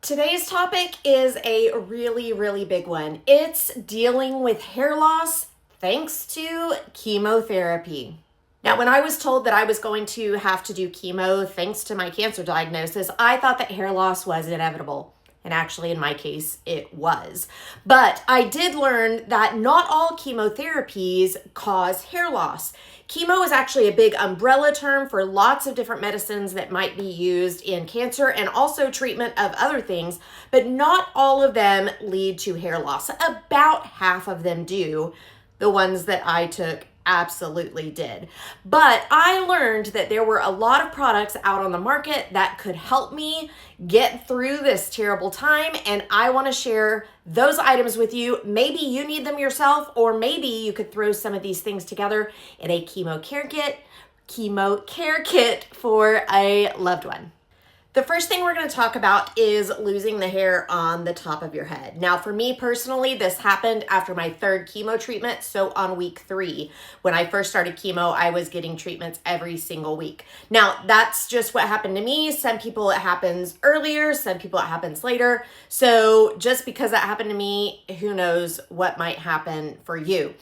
Today's topic is a really big one. It's dealing with hair loss thanks to chemotherapy. Now, when I was told that I was going to have to do chemo thanks to my cancer diagnosis, I thought that hair loss was inevitable. And actually, in my case, it was. But I did learn that not all chemotherapies cause hair loss. Chemo is actually a big umbrella term for lots of different medicines that might be used in cancer and also treatment of other things, but not all of them lead to hair loss. About half of them do. The ones that I took absolutely did. But I learned that there were a lot of products out on the market that could help me get through this terrible time, and I want to share those items with you. Maybe you need them yourself, or maybe you could throw some of these things together in a chemo care kit for a loved one. The first thing we're going to talk about is losing the hair on the top of your head. Now, for me personally, this happened after my third chemo treatment, so on week 3. When I first started chemo, I was getting treatments every single week. Now, that's just what happened to me. Some people it happens earlier, some people it happens later. So just because that happened to me, who knows what might happen for you.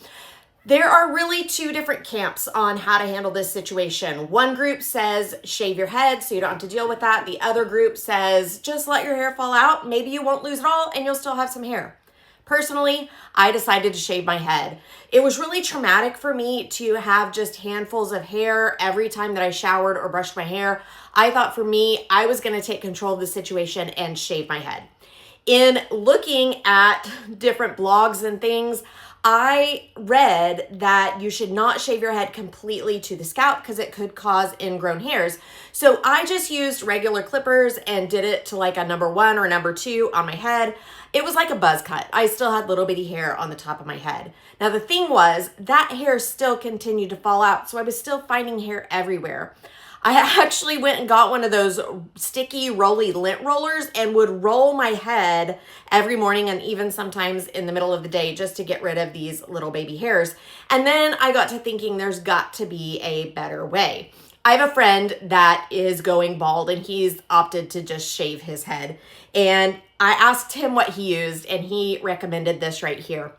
There are really 2 different camps on how to handle this situation. One group says shave your head so you don't have to deal with that. The other group says just let your hair fall out. Maybe you won't lose it all and you'll still have some hair. Personally, I decided to shave my head. It was really traumatic for me to have just handfuls of hair every time that I showered or brushed my hair. I thought for me, I was going to take control of the situation and shave my head. In looking at different blogs and things, I read that you should not shave your head completely to the scalp because it could cause ingrown hairs. So I just used regular clippers and did it to like a number 1 or number 2 on my head. It was like a buzz cut. I still had little bitty hair on the top of my head. Now the thing was that hair still continued to fall out, so I was still finding hair everywhere. I actually went and got one of those sticky rolly lint rollers and would roll my head every morning and even sometimes in the middle of the day just to get rid of these little baby hairs. And then I got to thinking there's got to be a better way. I have a friend that is going bald and he's opted to just shave his head. And I asked him what he used and he recommended this right here.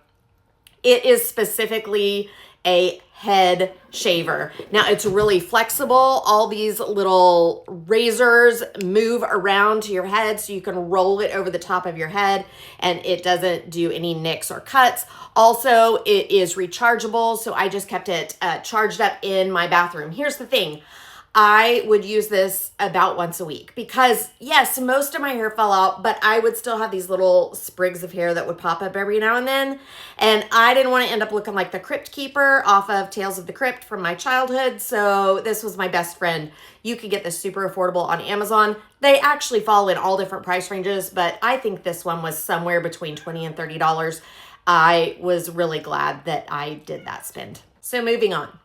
It is specifically a head shaver. Now it's really flexible. All these little razors move around to your head so you can roll it over the top of your head and it doesn't do any nicks or cuts. Also, it is rechargeable, so I just kept it charged up in my bathroom. Here's the thing. I would use this about once a week because yes, most of my hair fell out, but I would still have these little sprigs of hair that would pop up every now and then. And I didn't want to end up looking like the Crypt Keeper off of Tales of the Crypt from my childhood. So this was my best friend. You could get this super affordable on Amazon. They actually fall in all different price ranges, but I think this one was somewhere between $20 and $30. I was really glad that I did that spend. So moving on.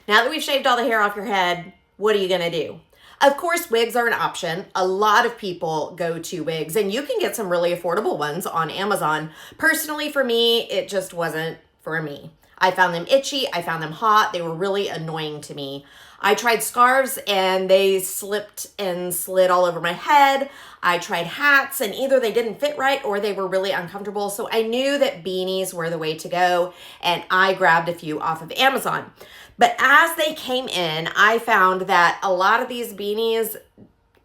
Now that we've shaved all the hair off your head, what are you going to do? Of course, wigs are an option. A lot of people go to wigs, and you can get some really affordable ones on Amazon. Personally, for me, it just wasn't for me. I found them itchy. I found them hot. They were really annoying to me. I tried scarves, and they slipped and slid all over my head. I tried hats, and either they didn't fit right or they were really uncomfortable. So I knew that beanies were the way to go, and I grabbed a few off of Amazon. But as they came in, I found that a lot of these beanies,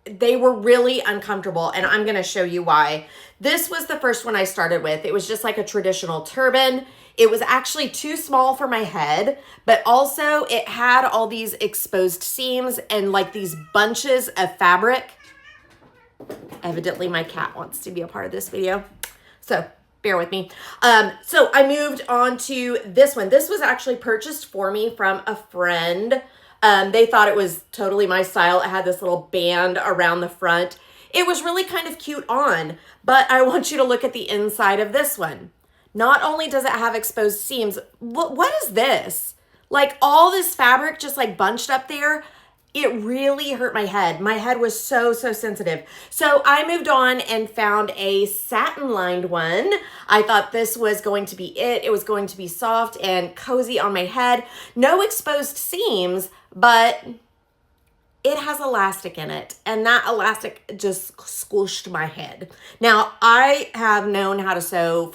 they were really uncomfortable, and I'm going to show you why. This was the first one I started with. It was just like a traditional turban. It was actually too small for my head, but also it had all these exposed seams and like these bunches of fabric. Evidently, my cat wants to be a part of this video, so bear with me. So I moved on to this one. This was actually purchased for me from a friend. They thought it was totally my style. It had this little band around the front. It was really kind of cute on, but I want you to look at the inside of this one. Not only does it have exposed seams, what is this? Like all this fabric just like bunched up there. It really hurt my head. My head was so sensitive. So I moved on and found a satin-lined one. I thought this was going to be it. It was going to be soft and cozy on my head. No exposed seams, but it has elastic in it, and that elastic just squished my head. Now, I have known how to sew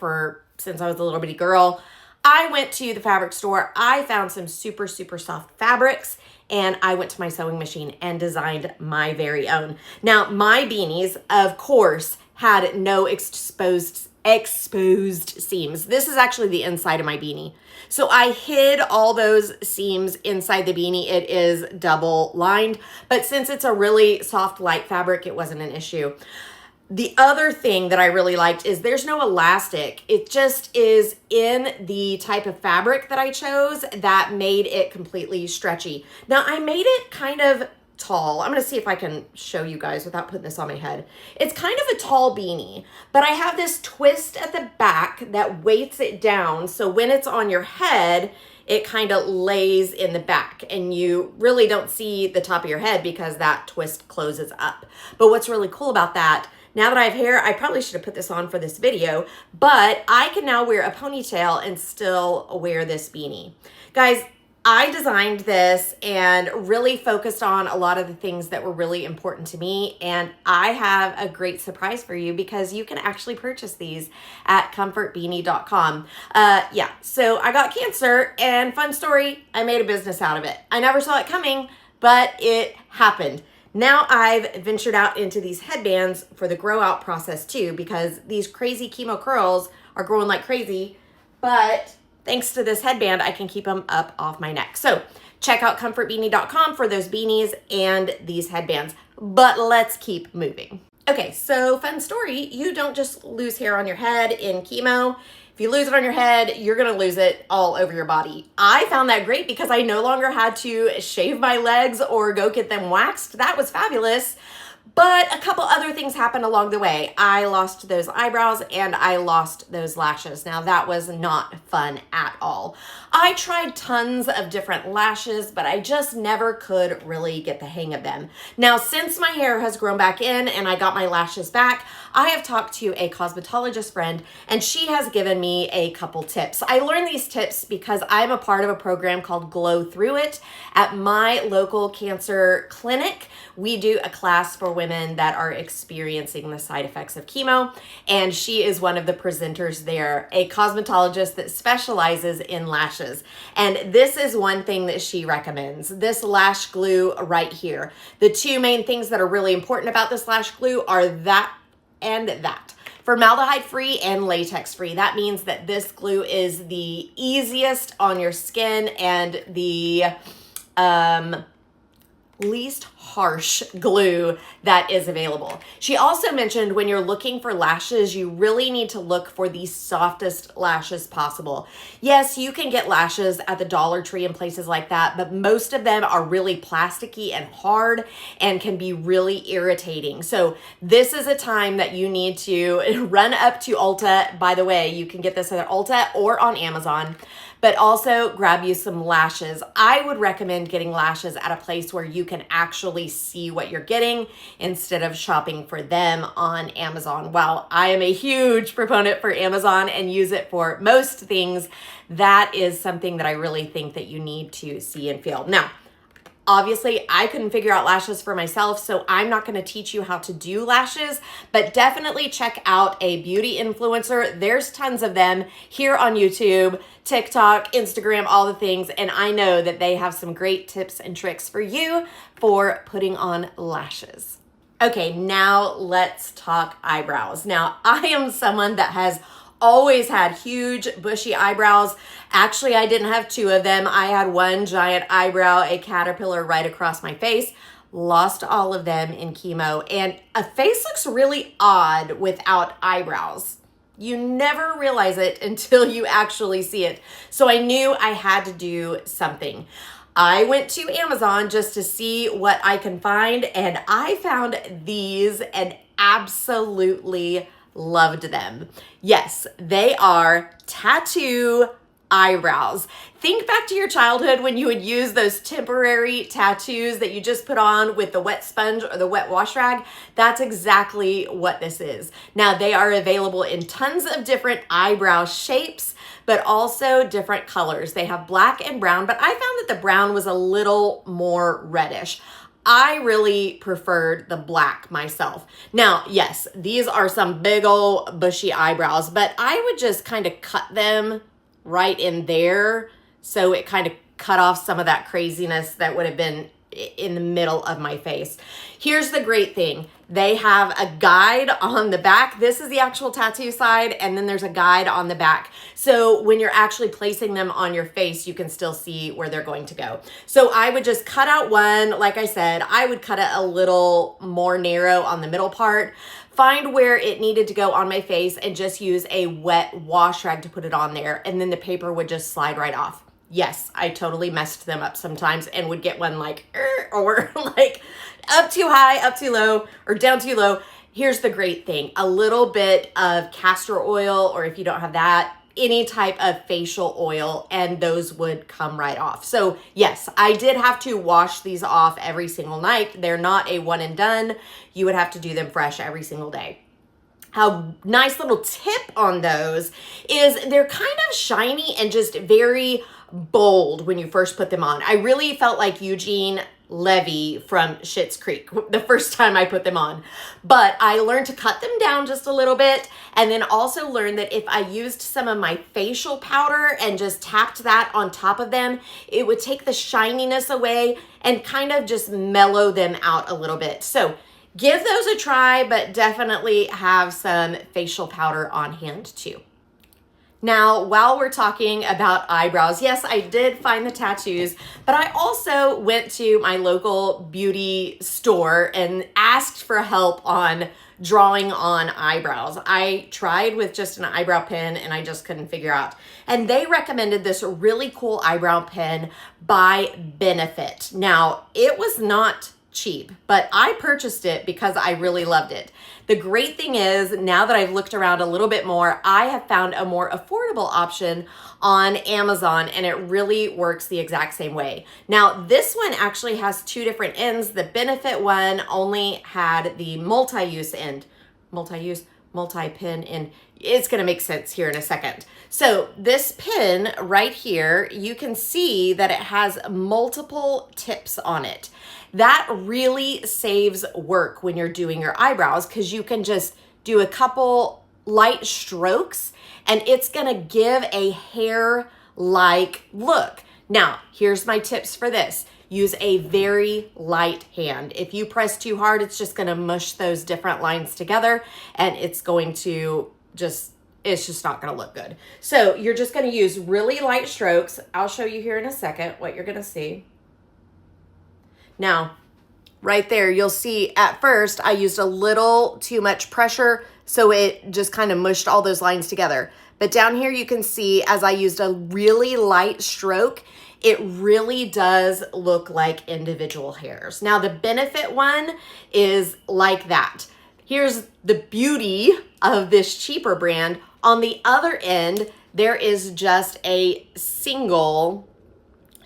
since I was a little bitty girl. I went to the fabric store. I found some super, super soft fabrics, and I went to my sewing machine and designed my very own. Now, my beanies, of course, had no exposed seams. This is actually the inside of my beanie. So I hid all those seams inside the beanie. It is double lined, but since it's a really soft, light fabric, it wasn't an issue. The other thing that I really liked is there's no elastic. It just is in the type of fabric that I chose that made it completely stretchy. Now, I made it kind of tall. I'm going to see if I can show you guys without putting this on my head. It's kind of a tall beanie, but I have this twist at the back that weights it down. So when it's on your head, it kind of lays in the back and you really don't see the top of your head because that twist closes up. But what's really cool about that, now that I have hair, I probably should have put this on for this video, but I can now wear a ponytail and still wear this beanie. Guys, I designed this and really focused on a lot of the things that were really important to me. And I have a great surprise for you because you can actually purchase these at comfortbeanie.com. Yeah, so I got cancer and fun story, I made a business out of it. I never saw it coming, but it happened. Now I've ventured out into these headbands for the grow out process too, because these crazy chemo curls are growing like crazy, but thanks to this headband, I can keep them up off my neck. So check out comfortbeanie.com for those beanies and these headbands. But let's keep moving. Okay, so fun story. You don't just lose hair on your head in chemo. If you lose it on your head, you're gonna lose it all over your body. I found that great because I no longer had to shave my legs or go get them waxed. That was fabulous. But a couple other things happened along the way. I lost those eyebrows and I lost those lashes. Now that was not fun at all. I tried tons of different lashes, but I just never could really get the hang of them. Now, since my hair has grown back in and I got my lashes back, I have talked to a cosmetologist friend and she has given me a couple tips. I learned these tips because I'm a part of a program called Glow Through It at my local cancer clinic. We do a class for women that are experiencing the side effects of chemo, and she is one of the presenters there, a cosmetologist that specializes in lashes. And this is one thing that she recommends, this lash glue right here. The two main things that are really important about this lash glue are that and that. Formaldehyde-free and latex-free. That means that this glue is the easiest on your skin and the least harsh glue that is available. She also mentioned when you're looking for lashes, you really need to look for the softest lashes possible. Yes, you can get lashes at the Dollar Tree and places like that, but most of them are really plasticky and hard and can be really irritating. So this is a time that you need to run up to Ulta. By the way, you can get this at Ulta or on Amazon. But also grab you some lashes. I would recommend getting lashes at a place where you can actually see what you're getting instead of shopping for them on Amazon. While I am a huge proponent for Amazon and use it for most things, that is something that I really think that you need to see and feel. Now, obviously, I couldn't figure out lashes for myself, so I'm not going to teach you how to do lashes, but definitely check out a beauty influencer. There's tons of them here on YouTube, TikTok, Instagram, all the things, and I know that they have some great tips and tricks for you for putting on lashes. Okay, now let's talk eyebrows. Now, I am someone that has always had huge bushy eyebrows. Actually, I didn't have two of them. I had one giant eyebrow, a caterpillar right across my face. Lost all of them in chemo. And a face looks really odd without eyebrows. You never realize it until you actually see it. So I knew I had to do something. I went to Amazon just to see what I can find, and I found these and absolutely loved them. Yes, they are tattoo eyebrows. Think back to your childhood when you would use those temporary tattoos that you just put on with the wet sponge or the wet wash rag. That's exactly what this is. Now, they are available in tons of different eyebrow shapes, but also different colors. They have black and brown, but I found that the brown was a little more reddish. I really preferred the black myself. Now, yes, these are some big old bushy eyebrows, but I would just kind of cut them right in there, so it kind of cut off some of that craziness that would have been in the middle of my face. Here's the great thing. They have a guide on the back. This is the actual tattoo side, and then there's a guide on the back. So when you're actually placing them on your face, you can still see where they're going to go. So I would just cut out one. Like I said, I would cut it a little more narrow on the middle part, find where it needed to go on my face, and just use a wet wash rag to put it on there, and then the paper would just slide right off. Yes, I totally messed them up sometimes and would get one like, or like up too high, up too low, or down too low. Here's the great thing. A little bit of castor oil, or if you don't have that, any type of facial oil, and those would come right off. So yes, I did have to wash these off every single night. They're not a one and done. You would have to do them fresh every single day. A nice little tip on those is they're kind of shiny and just very bold when you first put them on. I really felt like Eugene Levy from Schitt's Creek the first time I put them on, but I learned to cut them down just a little bit, and then also learned that if I used some of my facial powder and just tapped that on top of them, it would take the shininess away and kind of just mellow them out a little bit. So give those a try, but definitely have some facial powder on hand too. Now, while we're talking about eyebrows, yes, I did find the tattoos, but I also went to my local beauty store and asked for help on drawing on eyebrows. I tried with just an eyebrow pen and I just couldn't figure out. And they recommended this really cool eyebrow pen by Benefit. Now, it was not cheap, but I purchased it because I really loved it. The great thing is, now that I've looked around a little bit more, I have found a more affordable option on Amazon, and it really works the exact same way. Now, this one actually has two different ends. The Benefit one only had the multi-use end. Multi-pin end. It's going to make sense here in a second. So this pin right here, you can see that it has multiple tips on it. That really saves work when you're doing your eyebrows, because you can just do a couple light strokes and it's going to give a hair-like look. Now, here's my tips for this. Use a very light hand. If you press too hard, it's just going to mush those different lines together, and it's going to it's just not going to look good. So you're just going to use really light strokes. I'll show you here in a second what you're going to see. Now, right there, you'll see at first I used a little too much pressure, so it just kind of mushed all those lines together. But down here you can see, as I used a really light stroke, it really does look like individual hairs. Now, the Benefit one is like that. Here's the beauty of this cheaper brand. On the other end, there is just a single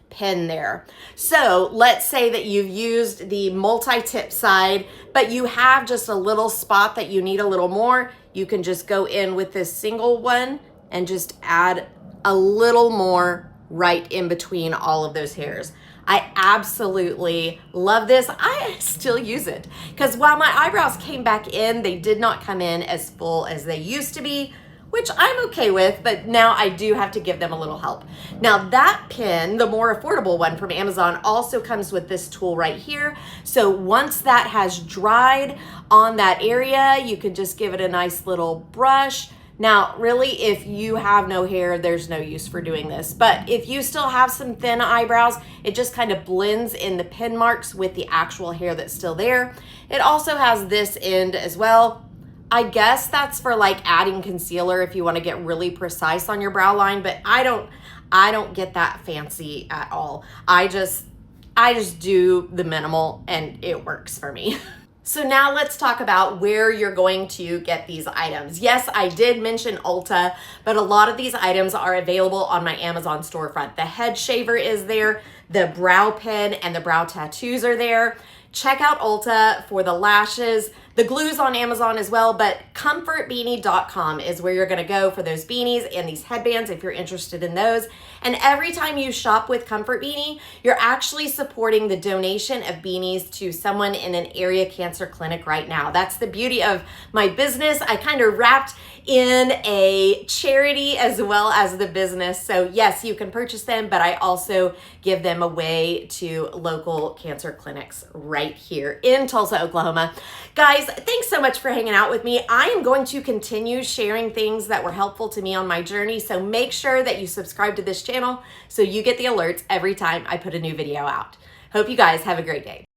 pin there. So let's say that you've used the multi-tip side, but you have just a little spot that you need a little more. You can just go in with this single one and just add a little more right in between all of those hairs. I absolutely love this. I still use it because while my eyebrows came back in, they did not come in as full as they used to be, which I'm okay with, but now I do have to give them a little help. Now that pin, the more affordable one from Amazon, also comes with this tool right here. So once that has dried on that area, you can just give it a nice little brush. Now, really, if you have no hair, there's no use for doing this. But if you still have some thin eyebrows, it just kind of blends in the pin marks with the actual hair that's still there. It also has this end as well. I guess that's for like adding concealer if you want to get really precise on your brow line, but I don't get that fancy at all. I just do the minimal and it works for me. So now let's talk about where you're going to get these items. Yes, I did mention Ulta, but a lot of these items are available on my Amazon storefront. The head shaver is there, the brow pen and the brow tattoos are there. Check out Ulta for the lashes. The glue's on Amazon as well, but comfortbeanie.com is where you're gonna go for those beanies and these headbands if you're interested in those. And every time you shop with Comfort Beanie, you're actually supporting the donation of beanies to someone in an area cancer clinic right now. That's the beauty of my business. I kind of wrapped in a charity as well as the business. So yes, you can purchase them, but I also give them away to local cancer clinics right here in Tulsa, Oklahoma. Guys, thanks so much for hanging out with me. I am going to continue sharing things that were helpful to me on my journey. So make sure that you subscribe to this channel so you get the alerts every time I put a new video out. Hope you guys have a great day.